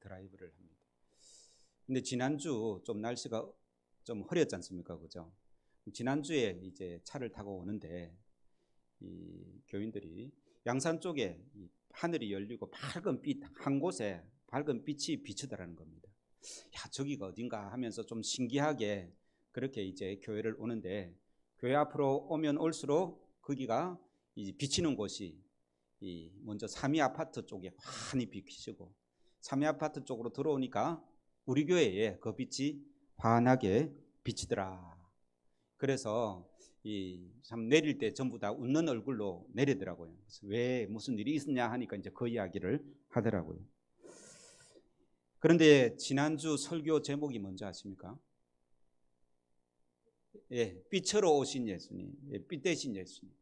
드라이브를 합니다. 근데 지난주 좀 날씨가 좀 흐렸지 않습니까? 그죠? 지난주에 이제 차를 타고 오는데 이 교인들이 양산 쪽에 이 하늘이 열리고 밝은 빛 한 곳에 밝은 빛이 비치더라는 겁니다. 야, 저기가 어딘가 하면서 좀 신기하게 그렇게 이제 교회를 오는데, 교회 앞으로 오면 올수록 거기가 이 비치는 곳이 이 먼저 삼위 아파트 쪽에 환히 비치고, 삼위 아파트 쪽으로 들어오니까 우리 교회에 그 빛이 환하게 비치더라. 그래서 이 참 내릴 때 전부 다 웃는 얼굴로 내리더라고요. 그래서 왜 무슨 일이 있었냐 하니까 이제 그 이야기를 하더라고요. 그런데 지난주 설교 제목이 뭔지 아십니까? 예, 빛으로 오신 예수님, 예, 빛 대신 예수님.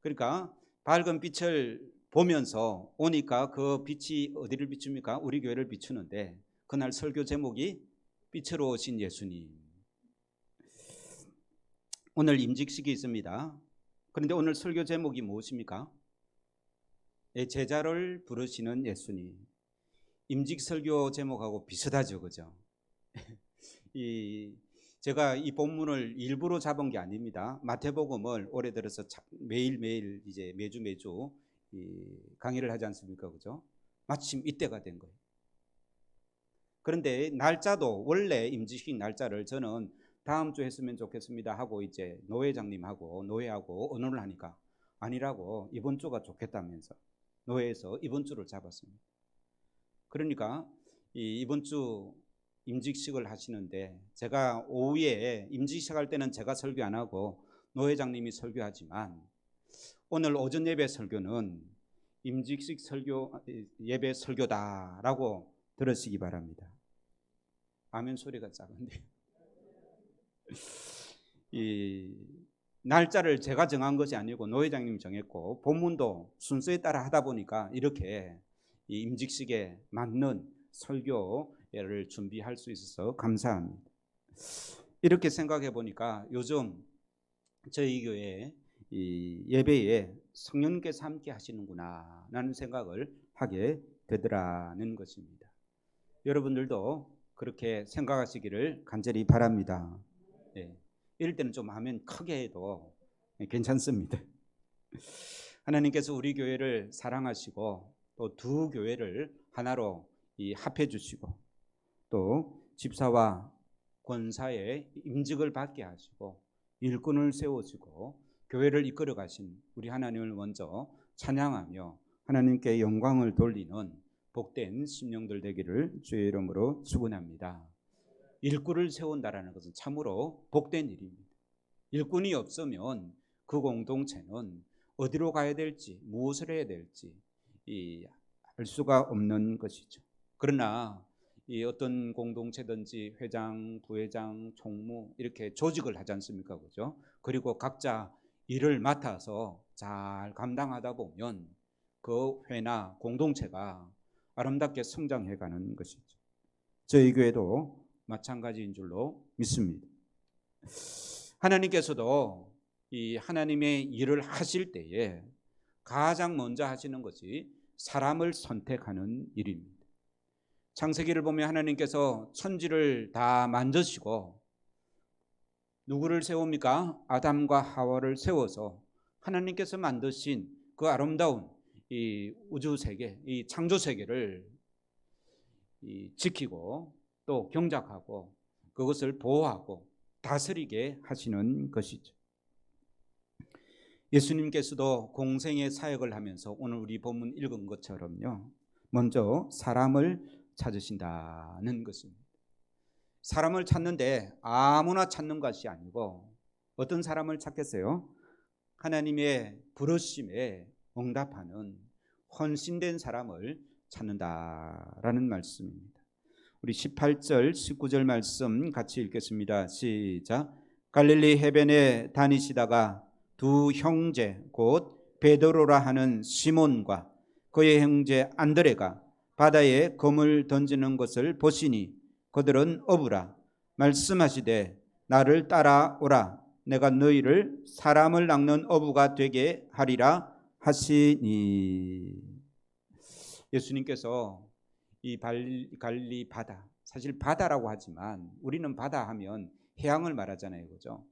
그러니까 밝은 빛을 보면서 오니까 그 빛이 어디를 비춥니까? 우리 교회를 비추는데, 그날 설교 제목이 빛으로 오신 예수님. 오늘 임직식이 있습니다. 그런데 오늘 설교 제목이 무엇입니까? 예, 제자를 부르시는 예수님. 임직 설교 제목하고 비슷하죠, 그죠? 제가 이 본문을 일부러 잡은 게 아닙니다. 마태복음을 올해 들어서 매일매일 이제 매주 강의를 하지 않습니까? 그죠? 마침 이때가 된 거예요. 그런데 날짜도 원래 임직식 날짜를 저는 다음 주 했으면 좋겠습니다 하고 이제 노회장님하고 노회하고 의논을 하니까 아니라고 이번 주가 좋겠다면서 노회에서 이번 주를 잡았습니다. 그러니까 이번 주 임직식을 하시는데, 제가 오후에 임직식 할 때는 제가 설교 안 하고 노회장님이 설교하지만 오늘 오전 예배 설교는 임직식 설교 예배 설교다라고 들으시기 바랍니다. 아멘 소리가 작은데 이 날짜를 제가 정한 것이 아니고 노회장님이 정했고 본문도 순서에 따라 하다 보니까 이렇게 이 임직식에 맞는 설교를 준비할 수 있어서 감사합니다. 이렇게 생각해 보니까 요즘 저희 교회 이 예배에 성령께서 함께 하시는구나 라는 생각을 하게 되더라는 것입니다. 여러분들도 그렇게 생각하시기를 간절히 바랍니다. 네. 이럴 때는 좀 아멘 크게 해도 괜찮습니다. 하나님께서 우리 교회를 사랑하시고 또 두 교회를 하나로 합해 주시고 또 집사와 권사의 임직을 받게 하시고 일꾼을 세워주고 교회를 이끌어 가신 우리 하나님을 먼저 찬양하며 하나님께 영광을 돌리는 복된 심령들 되기를 주의 이름으로 축원합니다. 일꾼을 세운다라는 것은 참으로 복된 일입니다. 일꾼이 없으면 그 공동체는 어디로 가야 될지 무엇을 해야 될지 알 수가 없는 것이죠. 그러나 어떤 공동체든지 회장, 부회장, 총무 이렇게 조직을 하지 않습니까? 그죠? 그리고 각자 일을 맡아서 잘 감당하다 보면 그 회나 공동체가 아름답게 성장해가는 것이죠. 저희 교회도 마찬가지인 줄로 믿습니다. 하나님께서도 이 하나님의 일을 하실 때에 가장 먼저 하시는 것이 사람을 선택하는 일입니다. 창세기를 보면 하나님께서 천지를 다 만드시고 누구를 세웁니까? 아담과 하와를 세워서 하나님께서 만드신 그 아름다운 이 우주 세계, 이 창조 세계를 지키고 또 경작하고 그것을 보호하고 다스리게 하시는 것이죠. 예수님께서도 공생의 사역을 하면서 오늘 우리 본문 읽은 것처럼요, 먼저 사람을 찾으신다는 것입니다. 사람을 찾는데 아무나 찾는 것이 아니고 어떤 사람을 찾겠어요? 하나님의 부르심에 응답하는 헌신된 사람을 찾는다라는 말씀입니다. 우리 18절 19절 말씀 같이 읽겠습니다. 시작. 갈릴리 해변에 다니시다가 두 형제 곧 베드로라 하는 시몬과 그의 형제 안드레가 바다에 검을 던지는 것을 보시니 그들은 어부라. 말씀하시되 나를 따라오라. 내가 너희를 사람을 낚는 어부가 되게 하리라 하시니. 예수님께서 이 갈릴리 바다, 사실 바다라고 하지만 우리는 바다 하면 해양을 말하잖아요, 그죠?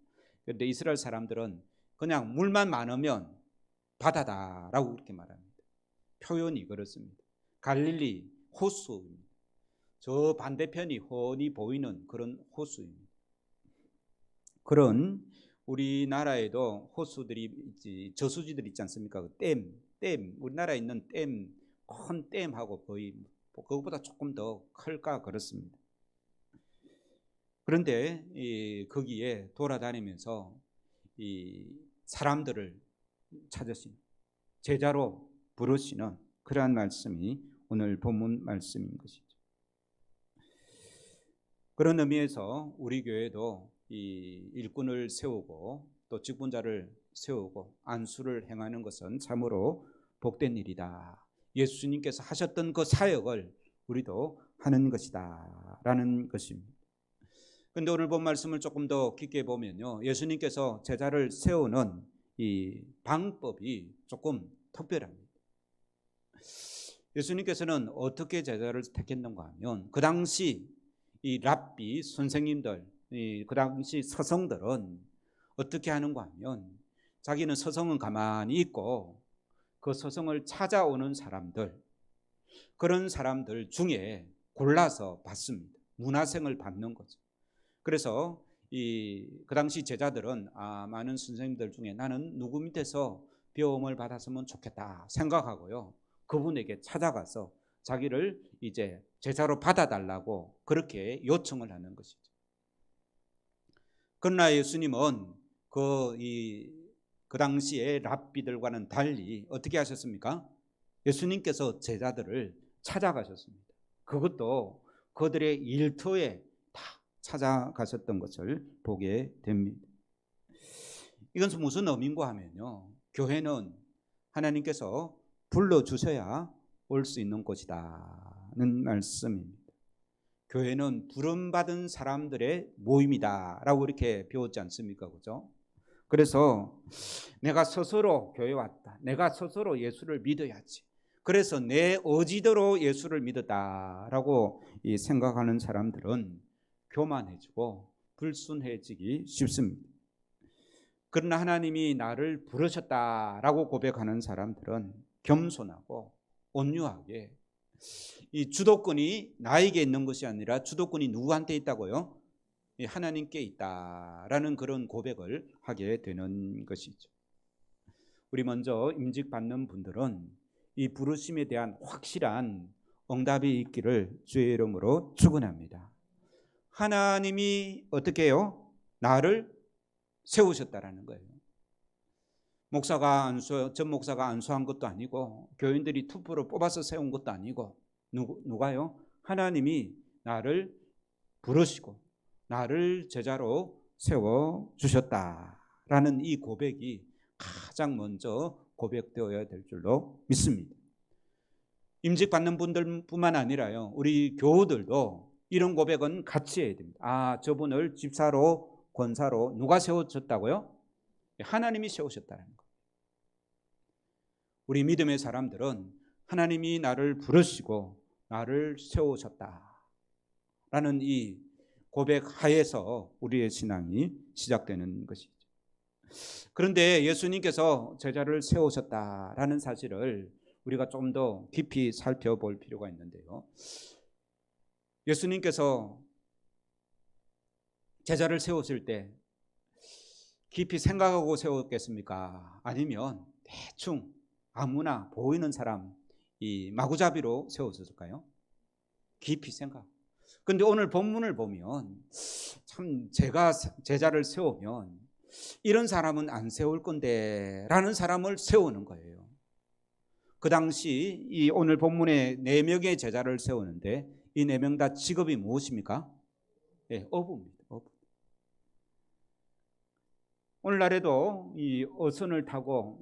그런데 이스라엘 사람들은 그냥 물만 많으면 바다다라고 그렇게 말합니다. 표현이 그렇습니다. 갈릴리 호수입니다. 저 반대편이 훤히 보이는 그런 호수입니다. 그런 우리나라에도 호수들이 있지, 저수지들 있지 않습니까? 댐, 우리나라에 있는 댐, 큰 댐하고 거의 그것보다 조금 더 클까 그렇습니다. 그런데 거기에 돌아다니면서 이 사람들을 찾으시는, 제자로 부르시는 그러한 말씀이 오늘 본문 말씀인 것이죠. 그런 의미에서 우리 교회도 이 일꾼을 세우고 또 직분자를 세우고 안수를 행하는 것은 참으로 복된 일이다. 예수님께서 하셨던 그 사역을 우리도 하는 것이다 라는 것입니다. 그런데 오늘 본 말씀을 조금 더 깊게 보면요, 예수님께서 제자를 세우는 이 방법이 조금 특별합니다. 예수님께서는 어떻게 제자를 택했는가 하면, 그 당시 이 랍비 선생님들, 그 당시 서성들은 어떻게 하는가 하면, 자기는 서성은 가만히 있고 그 서성을 찾아오는 사람들, 그런 사람들 중에 골라서 받습니다. 문화생을 받는 거죠. 그래서 그 당시 제자들은 많은 선생님들 중에 나는 누구 밑에서 배움을 받았으면 좋겠다 생각하고요, 그분에게 찾아가서 자기를 이제 제자로 받아달라고 그렇게 요청을 하는 것이죠. 그러나 예수님은 그 당시에 랍비들과는 달리 어떻게 하셨습니까? 예수님께서 제자들을 찾아가셨습니다. 그것도 그들의 일터에 다 찾아가셨던 것을 보게 됩니다. 이것은 무슨 의미인가 하면요, 교회는 하나님께서 불러주셔야 올 수 있는 곳이다는 말씀입니다. 교회는 부름받은 사람들의 모임이다라고 이렇게 배웠지 않습니까? 그죠? 그래서 내가 스스로 교회 왔다, 내가 스스로 예수를 믿어야지, 그래서 내 의지대로 예수를 믿었다라고 생각하는 사람들은 교만해지고 불순해지기 쉽습니다. 그러나 하나님이 나를 부르셨다라고 고백하는 사람들은 겸손하고 온유하게, 이 주도권이 나에게 있는 것이 아니라 주도권이 누구한테 있다고요? 하나님께 있다라는 그런 고백을 하게 되는 것이죠. 우리 먼저 임직받는 분들은 이 부르심에 대한 확실한 응답이 있기를 주의 이름으로 축원합니다. 하나님이 어떻게 해요? 나를 세우셨다라는 거예요. 전 목사가 안수한 것도 아니고 교인들이 투표로 뽑아서 세운 것도 아니고 누가요? 하나님이 나를 부르시고 나를 제자로 세워주셨다라는 이 고백이 가장 먼저 고백되어야 될 줄로 믿습니다. 임직받는 분들뿐만 아니라요, 우리 교우들도 이런 고백은 같이 해야 됩니다. 저분을 집사로 권사로 누가 세워줬다고요? 하나님이 세우셨다는 거. 우리 믿음의 사람들은 하나님이 나를 부르시고 나를 세우셨다라는 이 고백 하에서 우리의 신앙이 시작되는 것이죠. 그런데 예수님께서 제자를 세우셨다라는 사실을 우리가 좀 더 깊이 살펴볼 필요가 있는데요, 예수님께서 제자를 세우실 때 깊이 생각하고 세웠겠습니까? 아니면 대충 아무나 보이는 사람 마구잡이로 세워졌을까요? 깊이 생각. 그런데 오늘 본문을 보면 참 제가 제자를 세우면 이런 사람은 안 세울 건데 라는 사람을 세우는 거예요. 그 당시 이 오늘 본문에 4명의 제자를 세우는데 이 4명 다 직업이 무엇입니까? 어부입니다. 어부. 오늘날에도 이 어선을 타고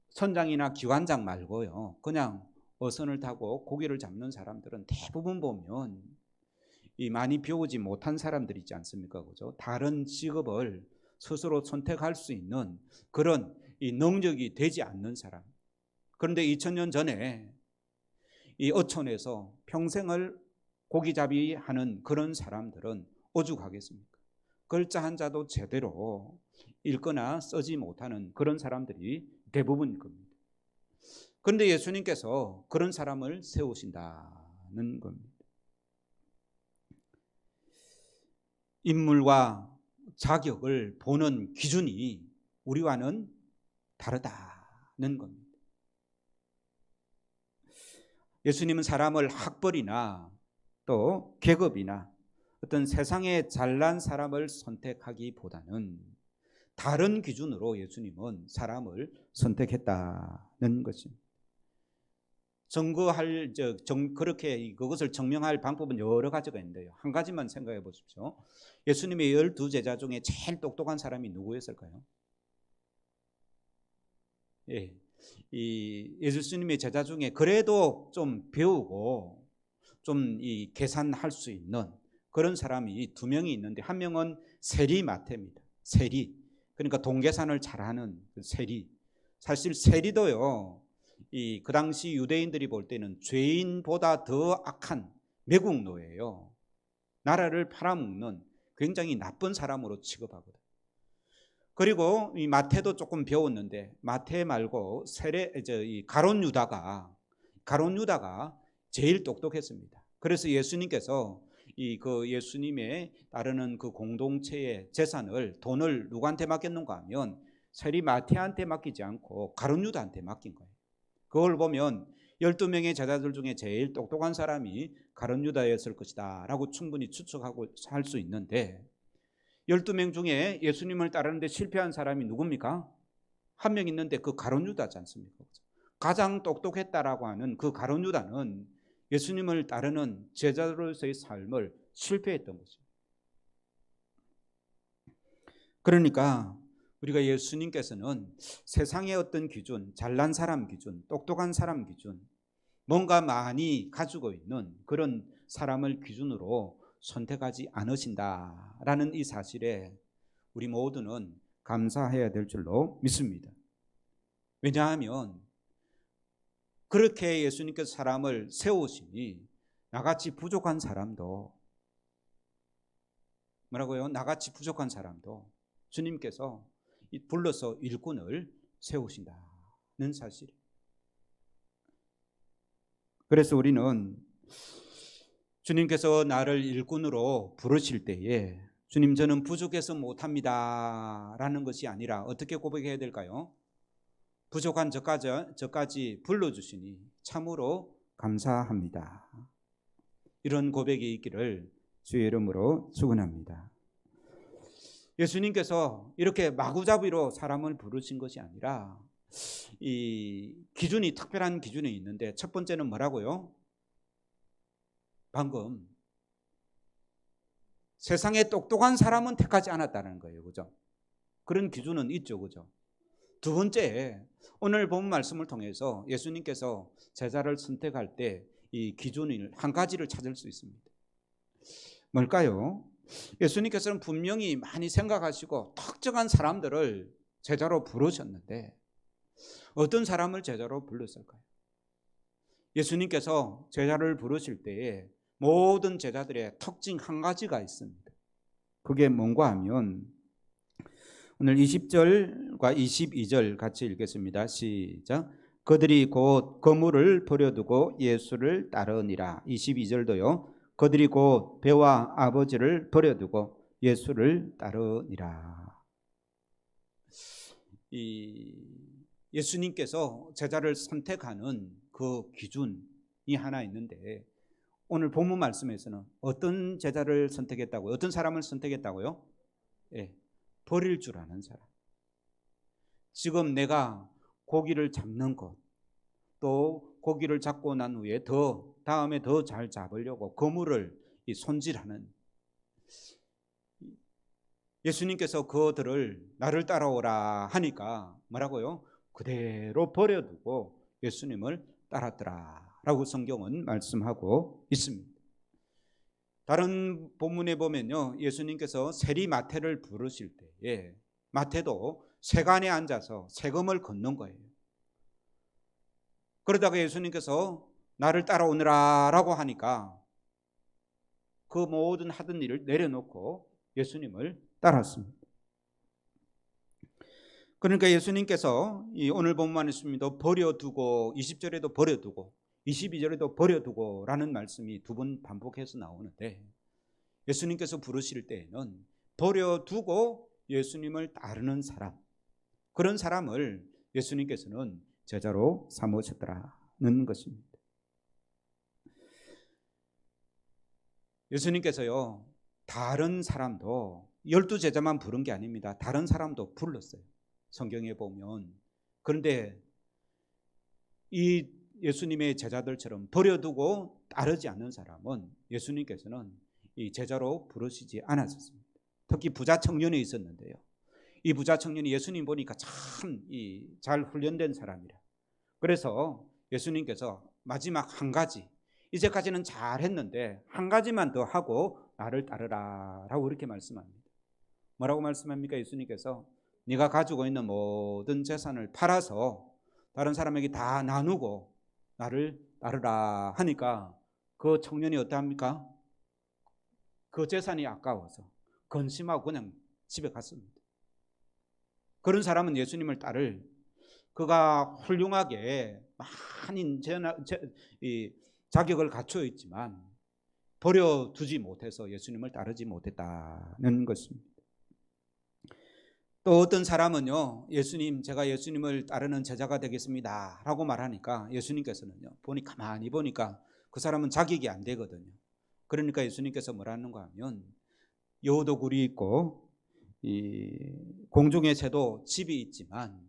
선장이나 기관장 말고요, 그냥 어선을 타고 고기를 잡는 사람들은 대부분 보면 많이 배우지 못한 사람들 있지 않습니까? 그죠? 다른 직업을 스스로 선택할 수 있는 그런 이 능력이 되지 않는 사람. 그런데 2000년 전에 이 어촌에서 평생을 고기잡이 하는 그런 사람들은 오죽하겠습니까? 글자 한자도 제대로 읽거나 쓰지 못하는 그런 사람들이 대부분일 겁니다. 그런데 예수님께서 그런 사람을 세우신다는 겁니다. 인물과 자격을 보는 기준이 우리와는 다르다는 겁니다. 예수님은 사람을 학벌이나 또 계급이나 어떤 세상에 잘난 사람을 선택하기보다는 다른 기준으로 예수님은 사람을 선택했다는 것입니다. 그렇게 그것을 증명할 방법은 여러 가지가 있는데요. 한 가지만 생각해 보십시오. 예수님의 12제자 중에 제일 똑똑한 사람이 누구였을까요? 예. 예수님의 제자 중에 그래도 좀 배우고 좀 이 계산할 수 있는 그런 사람이 두 명이 있는데, 한 명은 세리 마태입니다. 세리. 그러니까 동계산을 잘하는 세리. 사실 세리도요, 그 당시 유대인들이 볼 때는 죄인보다 더 악한 매국노예요. 나라를 팔아먹는 굉장히 나쁜 사람으로 취급하거든. 그리고 이 마태도 조금 배웠는데, 마태 말고 이 가룟 유다가 제일 똑똑했습니다. 그래서 예수님께서 예수님의 따르는 그 공동체의 돈을 누구한테 맡겼는가 하면 세리 마태한테 맡기지 않고 가룟 유다한테 맡긴 거예요. 그걸 보면 12명의 제자들 중에 제일 똑똑한 사람이 가룟 유다였을 것이다 라고 충분히 추측하고 할 수 있는데, 12명 중에 예수님을 따르는데 실패한 사람이 누굽니까? 한 명 있는데 그 가룟 유다지 않습니까? 가장 똑똑했다라고 하는 그 가룟 유다는 예수님을 따르는 제자로서의 삶을 실패했던 거죠. 그러니까 우리가 예수님께서는 세상의 어떤 기준, 잘난 사람 기준, 똑똑한 사람 기준, 뭔가 많이 가지고 있는 그런 사람을 기준으로 선택하지 않으신다라는 이 사실에 우리 모두는 감사해야 될 줄로 믿습니다. 왜냐하면 그렇게 예수님께서 사람을 세우시니 나같이 부족한 사람도, 뭐라고요? 나같이 부족한 사람도 주님께서 불러서 일꾼을 세우신다는 사실. 그래서 우리는 주님께서 나를 일꾼으로 부르실 때에 주님 저는 부족해서 못합니다 라는 것이 아니라 어떻게 고백해야 될까요? 부족한 저까지 불러주시니 참으로 감사합니다. 이런 고백이 있기를 주의 이름으로 축원합니다. 예수님께서 이렇게 마구잡이로 사람을 부르신 것이 아니라 이 기준이, 특별한 기준이 있는데, 첫 번째는 뭐라고요? 방금 세상에 똑똑한 사람은 택하지 않았다는 거예요. 그죠? 그런 기준은 있죠. 그죠? 두 번째, 오늘 본 말씀을 통해서 예수님께서 제자를 선택할 때 이 기준을 한 가지를 찾을 수 있습니다. 뭘까요? 예수님께서는 분명히 많이 생각하시고 특정한 사람들을 제자로 부르셨는데 어떤 사람을 제자로 불렀을까요? 예수님께서 제자를 부르실 때에 모든 제자들의 특징 한 가지가 있습니다. 그게 뭔가 하면 오늘 20절과 22절 같이 읽겠습니다. 시작. 그들이 곧 거물을 버려두고 예수를 따르니라. 22절도요. 그들이 곧 배와 아버지를 버려두고 예수를 따르니라. 예수님께서 제자를 선택하는 그 기준이 하나 있는데, 오늘 본문 말씀에서는 어떤 제자를 선택했다고요? 어떤 사람을 선택했다고요? 예, 버릴 줄 아는 사람. 지금 내가 고기를 잡는 것, 또 고기를 잡고 난 후에 다음에 더 잘 잡으려고 그물을 손질하는, 예수님께서 그들을 나를 따라오라 하니까 뭐라고요? 그대로 버려두고 예수님을 따랐더라 라고 성경은 말씀하고 있습니다. 다른 본문에 보면요, 예수님께서 세리 마태를 부르실 때에 마태도 세간에 앉아서 세금을 걷는 거예요. 그러다가 예수님께서 나를 따라오느라라고 하니까 그 모든 하던 일을 내려놓고 예수님을 따랐습니다. 그러니까 예수님께서 이 오늘 본문 말씀도 버려두고 20절에도 버려두고 22절에도 버려두고 라는 말씀이 두 번 반복해서 나오는데, 예수님께서 부르실 때에는 버려두고 예수님을 따르는 사람, 그런 사람을 예수님께서는 제자로 삼으셨더라는 것입니다. 예수님께서요, 다른 사람도 12제자만 부른 게 아닙니다. 다른 사람도 불렀어요, 성경에 보면. 그런데 이 예수님의 제자들처럼 버려두고 따르지 않는 사람은 예수님께서는 이 제자로 부르시지 않았습니다. 특히 부자 청년이 있었는데요, 이 부자 청년이 예수님 보니까 참 잘 훈련된 사람이라, 그래서 예수님께서 마지막 한 가지, 이제까지는 잘했는데 한 가지만 더 하고 나를 따르라 라고 이렇게 말씀합니다. 뭐라고 말씀합니까? 예수님께서 네가 가지고 있는 모든 재산을 팔아서 다른 사람에게 다 나누고 나를 따르라 하니까 그 청년이 어떠합니까? 그 재산이 아까워서 근심하고 그냥 집에 갔습니다. 그런 사람은 예수님을 따를, 그가 훌륭하게 많은 자격을 갖추어 있지만 버려두지 못해서 예수님을 따르지 못했다는 것입니다. 또 어떤 사람은요, 예수님, 제가 예수님을 따르는 제자가 되겠습니다 라고 말하니까 예수님께서는요, 가만히 보니까 그 사람은 자격이 안 되거든요. 그러니까 예수님께서 뭐라는가 하면, 여우도 굴이 있고 이 공중의 새도 집이 있지만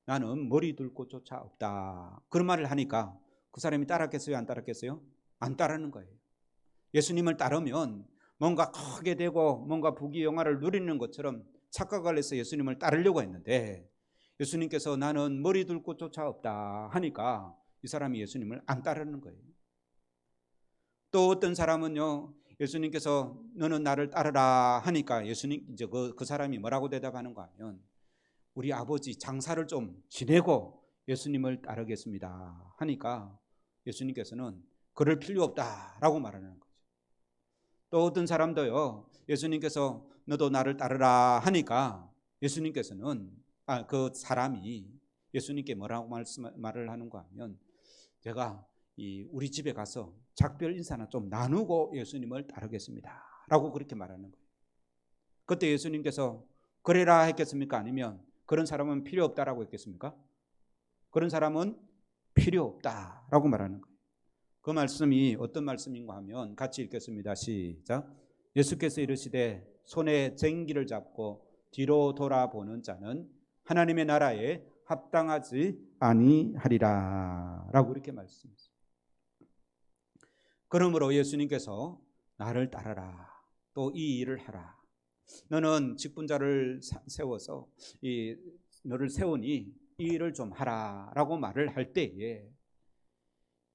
나는 머리 둘 곳조차 없다, 그런 말을 하니까 그 사람이 따랐겠어요, 안 따랐겠어요? 안 따르는 거예요. 예수님을 따르면 뭔가 크게 되고 뭔가 부귀영화를 누리는 것처럼 착각을 해서 예수님을 따르려고 했는데, 예수님께서 나는 머리 둘 곳조차 없다 하니까 이 사람이 예수님을 안 따르는 거예요. 또 어떤 사람은요, 예수님께서 너는 나를 따르라 하니까 예수님, 이제 그 사람이 뭐라고 대답하는가 하면, 우리 아버지 장사를 좀 지내고 예수님을 따르겠습니다 하니까 예수님께서는 그럴 필요 없다라고 말하는 거죠. 또 어떤 사람도요, 예수님께서 너도 나를 따르라 하니까 예수님께서는 그 사람이 예수님께 뭐라고 말을 하는가 하면, 제가 우리 집에 가서 작별 인사나 좀 나누고 예수님을 따르겠습니다 라고 그렇게 말하는 거예요. 그때 예수님께서 그래라 했겠습니까? 아니면 그런 사람은 필요 없다라고 했겠습니까? 그런 사람은 필요 없다라고 말하는 거예요. 그 말씀이 어떤 말씀인가 하면 같이 읽겠습니다. 시작. 예수께서 이르시되 손에 쟁기를 잡고 뒤로 돌아보는 자는 하나님의 나라에 합당하지 아니하리라 라고 이렇게 말씀하셨습니다. 그러므로 예수님께서 나를 따르라, 또 이 일을 하라, 너는 직분자를 세워서 너를 세우니 이 일을 좀 하라 라고 말을 할 때에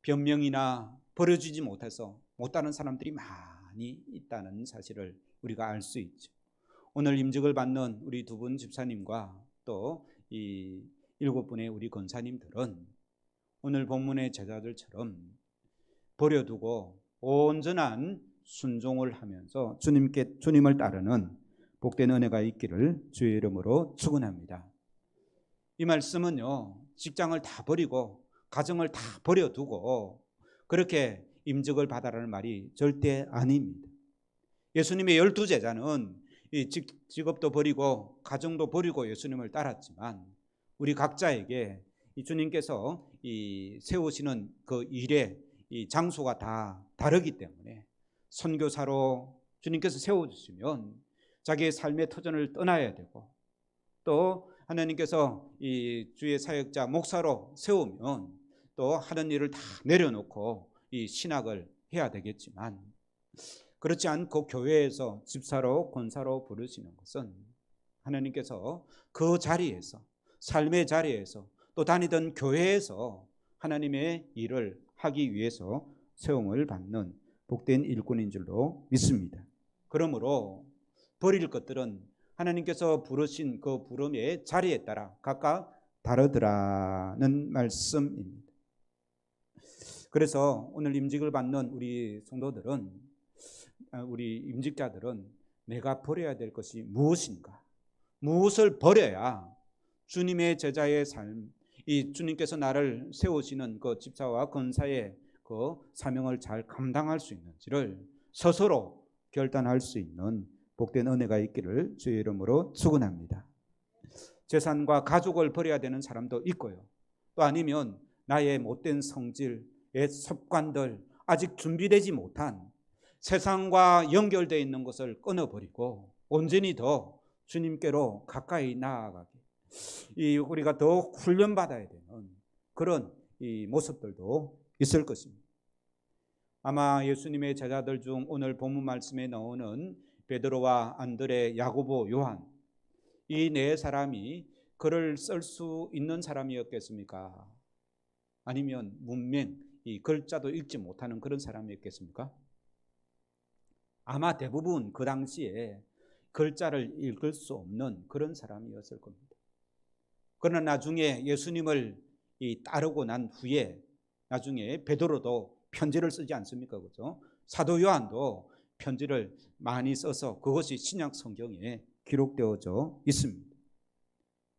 변명이나 버려주지 못해서 못하는 사람들이 많이 있다는 사실을 우리가 알 수 있죠. 오늘 임직을 받는 우리 두 분 집사님과 또 이 7분의 우리 권사님들은 오늘 본문의 제자들처럼 버려두고 온전한 순종을 하면서 주님을 따르는 복된 은혜가 있기를 주의 이름으로 축원합니다. 이 말씀은요, 직장을 다 버리고 가정을 다 버려두고 그렇게 임직을 받아라는 말이 절대 아닙니다. 예수님의 12제자는 이 직업도 버리고 가정도 버리고 예수님을 따랐지만 우리 각자에게 이 주님께서 세우시는 그 일의 이 장소가 다 다르기 때문에 선교사로 주님께서 세워주시면 자기의 삶의 터전을 떠나야 되고, 또 하나님께서 이 주의 사역자 목사로 세우면 또 하는 일을 다 내려놓고 이 신학을 해야 되겠지만, 그렇지 않고 교회에서 집사로 권사로 부르시는 것은 하나님께서 그 자리에서, 삶의 자리에서, 또 다니던 교회에서 하나님의 일을 하기 위해서 세움을 받는 복된 일꾼인 줄로 믿습니다. 그러므로 버릴 것들은 하나님께서 부르신 그 부름의 자리에 따라 각각 다르더라는 말씀입니다. 그래서 오늘 임직을 받는 우리 성도들은, 우리 임직자들은 내가 버려야 될 것이 무엇인가? 무엇을 버려야 주님의 제자의 삶, 이 주님께서 나를 세우시는 그 집사와 권사의 그 사명을 잘 감당할 수 있는지를 스스로 결단할 수 있는 복된 은혜가 있기를 주의 이름으로 축원합니다. 재산과 가족을 버려야 되는 사람도 있고요. 또 아니면 나의 못된 성질, 옛 습관들, 아직 준비되지 못한 세상과 연결되어 있는 것을 끊어버리고 온전히 더 주님께로 가까이 나아가게, 우리가 더 훈련받아야 되는 그런 이 모습들도 있을 것입니다. 아마 예수님의 제자들 중 오늘 본문 말씀에 나오는 베드로와 안드레, 야고보, 요한, 이 네 사람이 글을 쓸 수 있는 사람이었겠습니까? 아니면 문맹, 이 글자도 읽지 못하는 그런 사람이었겠습니까? 아마 대부분 그 당시에 글자를 읽을 수 없는 그런 사람이었을 겁니다. 그러나 나중에 예수님을 따르고 난 후에 나중에 베드로도 편지를 쓰지 않습니까? 그죠? 사도 요한도 편지를 많이 써서 그것이 신약 성경에 기록되어져 있습니다.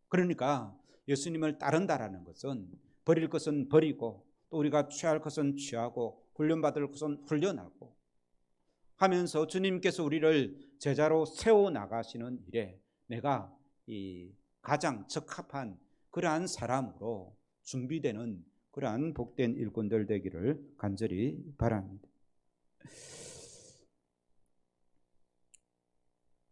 그러니까 예수님을 따른다라는 것은 버릴 것은 버리고, 또 우리가 취할 것은 취하고, 훈련받을 것은 훈련하고 하면서 주님께서 우리를 제자로 세워나가시는 일에 내가 가장 적합한 그러한 사람으로 준비되는 그러한 복된 일꾼들 되기를 간절히 바랍니다.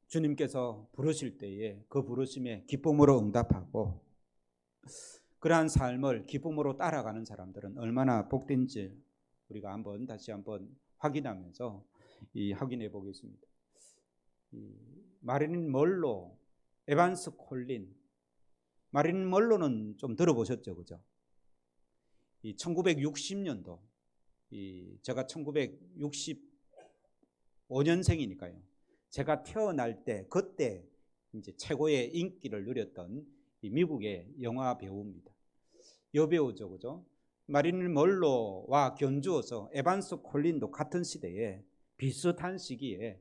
주님께서 부르실 때에 그 부르심에 기쁨으로 응답하고 그러한 삶을 기쁨으로 따라가는 사람들은 얼마나 복된지 우리가 다시 한번 확인하면서 확인해 보겠습니다. 마릴린 먼로, 에반스 콜린. 마릴린 먼로는 좀 들어보셨죠, 그죠? 1960년도, 제가 1965년생이니까요. 제가 태어날 때, 그때 이제 최고의 인기를 누렸던 미국의 영화 배우입니다. 여배우죠, 그죠? 마릴린 먼로와 견주어서 에반스 콜린도 같은 시대에 비슷한 시기에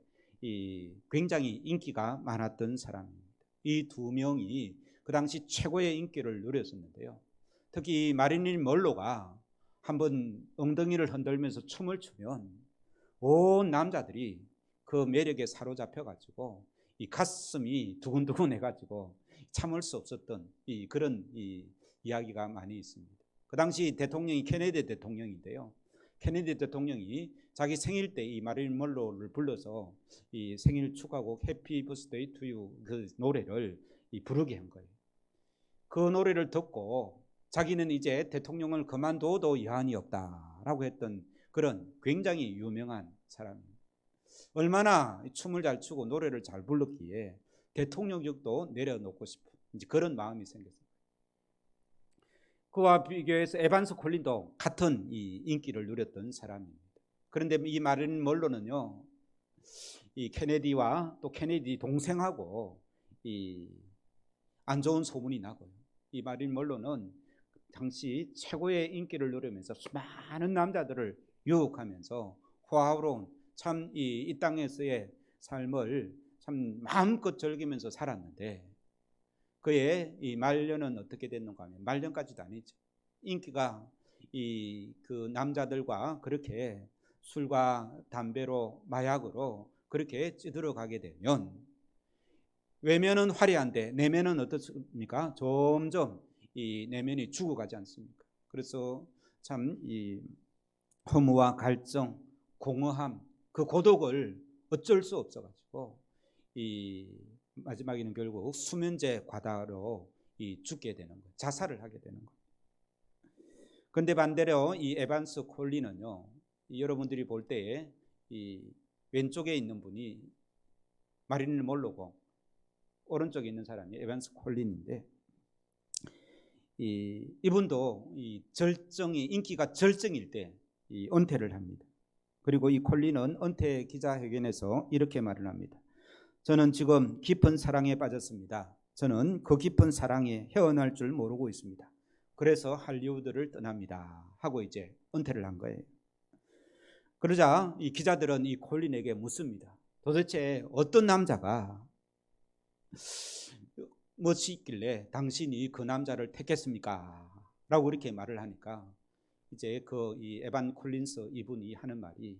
굉장히 인기가 많았던 사람입니다. 이 두 명이 그 당시 최고의 인기를 누렸었는데요. 특히 마릴린 먼로가 한번 엉덩이를 흔들면서 춤을 추면 온 남자들이 그 매력에 사로잡혀가지고 이 가슴이 두근두근해가지고 참을 수 없었던 그런 이야기가 많이 있습니다. 그 당시 대통령이 케네디 대통령인데요. 케네디 대통령이 자기 생일 때 이 마릴린 먼로를 불러서 이 생일 축하곡 해피 버스데이 투 유 그 노래를 부르게 한 거예요. 그 노래를 듣고 자기는 이제 대통령을 그만둬도 여한이 없다라고 했던 그런 굉장히 유명한 사람입니다. 얼마나 춤을 잘 추고 노래를 잘 불렀기에 대통령직도 내려놓고 싶은 이제 그런 마음이 생겼습니다. 그와 비교해서 에반스 콜린도 같은 인기를 누렸던 사람입니다. 그런데 이 마릴린 먼로는요, 이 케네디와 또 케네디 동생하고 안 좋은 소문이 나고요. 이 마릴린 먼로는 당시 최고의 인기를 누리면서 수많은 남자들을 유혹하면서 호화로운 참 이 땅에서의 삶을 참 마음껏 즐기면서 살았는데 그의 이 말년은 어떻게 됐는가 하면 말년까지도 아니죠. 인기가 그 남자들과 그렇게 술과 담배로 마약으로 그렇게 찌들어가게 되면 외면은 화려한데 내면은 어떻습니까? 점점 이 내면이 죽어가지 않습니까? 그래서 참 이 허무와 갈증, 공허함, 그 고독을 어쩔 수 없어가지고 마지막에는 결국 수면제 과다로 죽게 되는 거예요. 자살을 하게 되는 거예요. 그런데 반대로 이 에반스 콜린은요, 여러분들이 볼 때에 왼쪽에 있는 분이 마릴린 먼로고 오른쪽에 있는 사람이 에반스 콜린인데 이분도 인기가 절정일 때 은퇴를 합니다. 그리고 이 콜린은 은퇴 기자회견에서 이렇게 말을 합니다. 저는 지금 깊은 사랑에 빠졌습니다. 저는 그 깊은 사랑에 헤어날 줄 모르고 있습니다. 그래서 할리우드를 떠납니다 하고 이제 은퇴를 한 거예요. 그러자 이 기자들은 이 콜린에게 묻습니다. 도대체 어떤 남자가 무엇이 있길래 당신이 그 남자를 택했습니까? 라고 이렇게 말을 하니까 이제 이 에반 콜린스 이분이 하는 말이,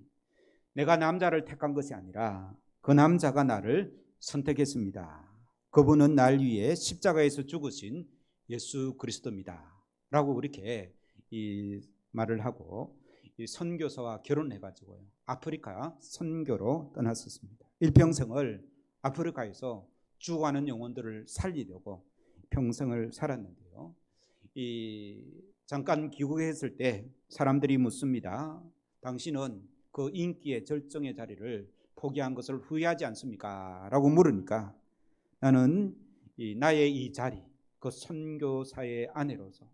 내가 남자를 택한 것이 아니라 그 남자가 나를 선택했습니다. 그분은 날 위해 십자가에서 죽으신 예수 그리스도입니다 라고 그렇게 이 말을 하고 이 선교사와 결혼해가지고요 아프리카 선교로 떠났었습니다. 일평생을 아프리카에서 죽어가는 영혼들을 살리려고 평생을 살았는데요, 잠깐 귀국했을 때 사람들이 묻습니다. 당신은 그 인기의 절정의 자리를 포기한 것을 후회하지 않습니까? 라고 물으니까, 나는 나의 이 자리, 그 선교사의 아내로서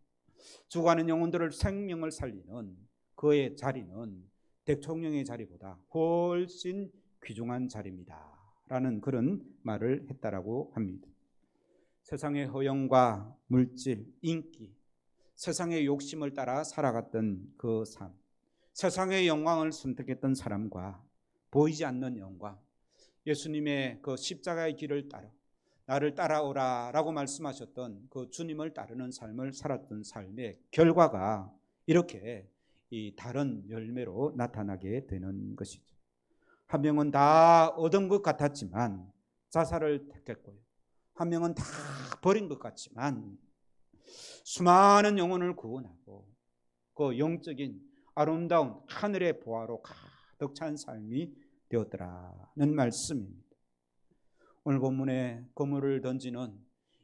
죽어가는 영혼들을 생명을 살리는 그의 자리는 대통령의 자리보다 훨씬 귀중한 자리입니다 라는 그런 말을 했다라고 합니다. 세상의 허영과 물질, 인기, 세상의 욕심을 따라 살아갔던 그 삶, 세상의 영광을 선택했던 사람과 보이지 않는 영광, 예수님의 그 십자가의 길을 따라 나를 따라오라 라고 말씀하셨던 그 주님을 따르는 삶을 살았던 삶의 결과가 이렇게 이 다른 열매로 나타나게 되는 것이죠. 한 명은 다 얻은 것 같았지만 자살을 택했고요, 한 명은 다 버린 것 같지만 수많은 영혼을 구원하고 그 영적인 아름다운 하늘의 보화로 가득 찬 삶이 되었더라는 말씀입니다. 오늘 본문에 그물을 던지는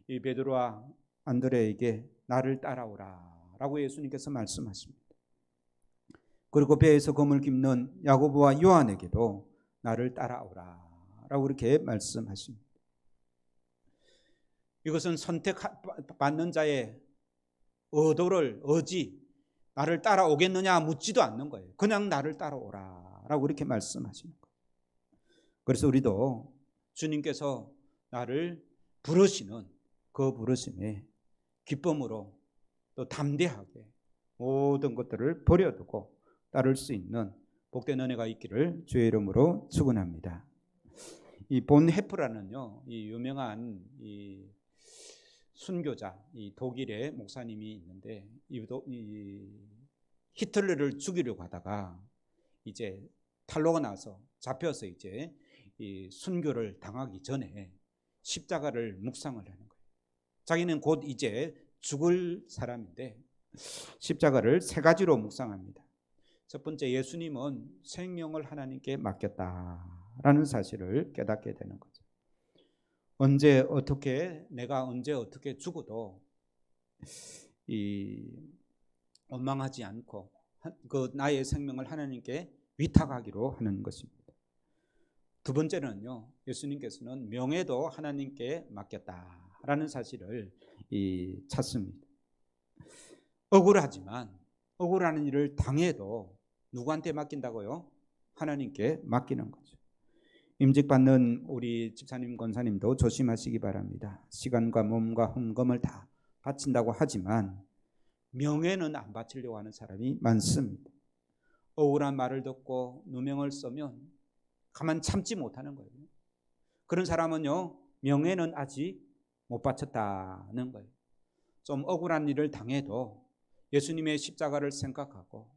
이 베드로와 안드레에게 나를 따라오라 라고 예수님께서 말씀하십니다. 그리고 배에서 그물 깁는 야고보와 요한에게도 나를 따라오라 라고 이렇게 말씀하십니다. 이것은 선택받는 자의 의지, 나를 따라오겠느냐 묻지도 않는 거예요. 그냥 나를 따라오라 라고 이렇게 말씀하시는 거예요. 그래서 우리도 주님께서 나를 부르시는 그 부르심에 기쁨으로 또 담대하게 모든 것들을 버려두고 따를 수 있는 복된 은혜가 있기를 주의 이름으로 축원합니다. 이 본 헤프라는요, 이 유명한 이 순교자, 이 독일의 목사님이 있는데 이 히틀러를 죽이려고 하다가 이제 탈로가 나서 잡혀서 이제 이 순교를 당하기 전에 십자가를 묵상을 하는 거예요. 자기는 곧 이제 죽을 사람인데 십자가를 세 가지로 묵상합니다. 첫 번째, 예수님은 생명을 하나님께 맡겼다라는 사실을 깨닫게 되는 거죠. 내가 언제 어떻게 죽어도 원망하지 않고 그 나의 생명을 하나님께 위탁하기로 하는 것입니다. 두 번째는요, 예수님께서는 명예도 하나님께 맡겼다라는 사실을 찾습니다. 억울하는 일을 당해도 누구한테 맡긴다고요? 하나님께 맡기는 거죠. 임직받는 우리 집사님, 권사님도 조심하시기 바랍니다. 시간과 몸과 헌금을 다 바친다고 하지만 명예는 안 바치려고 하는 사람이 많습니다. 억울한 말을 듣고 누명을 쓰면 가만 참지 못하는 거예요. 그런 사람은요, 명예는 아직 못 바쳤다는 거예요. 좀 억울한 일을 당해도 예수님의 십자가를 생각하고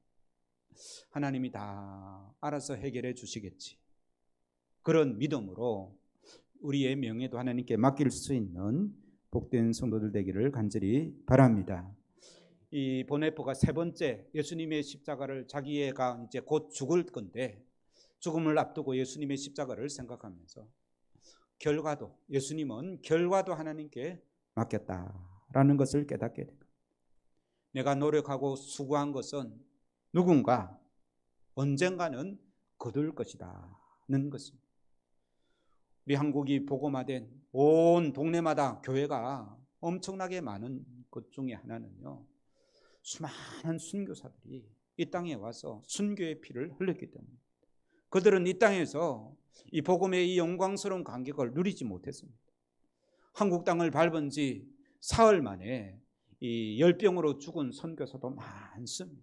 하나님이 다 알아서 해결해 주시겠지, 그런 믿음으로 우리의 명예도 하나님께 맡길 수 있는 복된 성도들 되기를 간절히 바랍니다. 이 보네포가 세 번째, 예수님의 십자가를, 자기가 이제 곧 죽을 건데 죽음을 앞두고 예수님의 십자가를 생각하면서 예수님은 결과도 하나님께 맡겼다라는 것을 깨닫게 됩니다. 내가 노력하고 수고한 것은 누군가 언젠가는 거둘 것이다는 것입니다. 우리 한국이 복음화된 온 동네마다 교회가 엄청나게 많은 것 중에 하나는요, 수많은 순교사들이 이 땅에 와서 순교의 피를 흘렸기 때문입니다. 그들은 이 땅에서 이 복음의 이 영광스러운 간격을 누리지 못했습니다. 한국 땅을 밟은 지 사흘 만에 이 열병으로 죽은 선교사도 많습니다.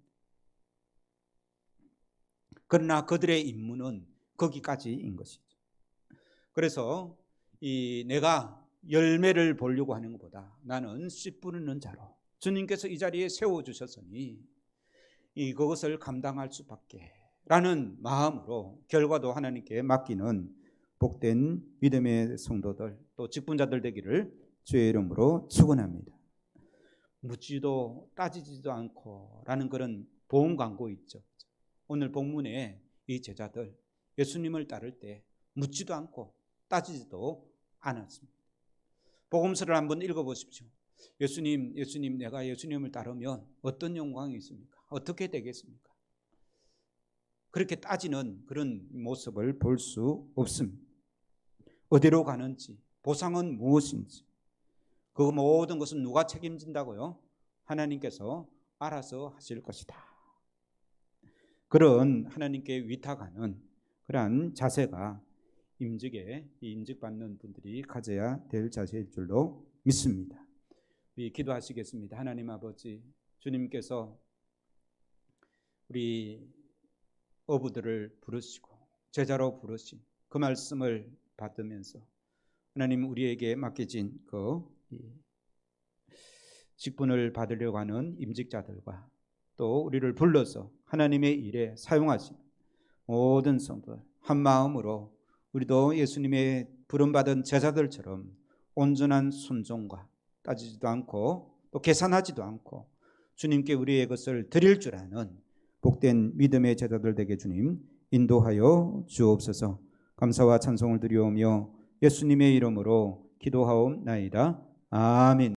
그러나 그들의 임무는 거기까지인 것이죠. 그래서 내가 열매를 보려고 하는 것보다 나는 씨 뿌리는 자로 주님께서 이 자리에 세워주셨으니 그것을 감당할 수밖에 라는 마음으로 결과도 하나님께 맡기는 복된 믿음의 성도들 또 직분자들 되기를 주의 이름으로 축원합니다. 묻지도 따지지도 않고 라는 그런 보험 광고 있죠. 오늘 본문에 이 제자들 예수님을 따를 때 묻지도 않고 따지지도 않았습니다. 복음서를 한번 읽어보십시오. 예수님, 내가 예수님을 따르면 어떤 영광이 있습니까? 어떻게 되겠습니까? 그렇게 따지는 그런 모습을 볼 수 없습니다. 어디로 가는지, 보상은 무엇인지, 그 모든 것은 누가 책임진다고요? 하나님께서 알아서 하실 것이다. 그런 하나님께 위탁하는 그러한 자세가 임직받는 분들이 가져야 될 자세일 줄로 믿습니다. 우리 기도하시겠습니다. 하나님 아버지, 주님께서 우리 어부들을 부르시고 제자로 부르신 그 말씀을 받으면서 하나님 우리에게 맡겨진 그 직분을 받으려고 하는 임직자들과 또 우리를 불러서 하나님의 일에 사용하신 모든 성도들 한 마음으로 우리도 예수님의 부름받은 제자들처럼 온전한 순종과 따지지도 않고 또 계산하지도 않고 주님께 우리의 것을 드릴 줄 아는 복된 믿음의 제자들 되게 주님 인도하여 주옵소서. 감사와 찬송을 드리오며 예수님의 이름으로 기도하옵나이다. 아멘.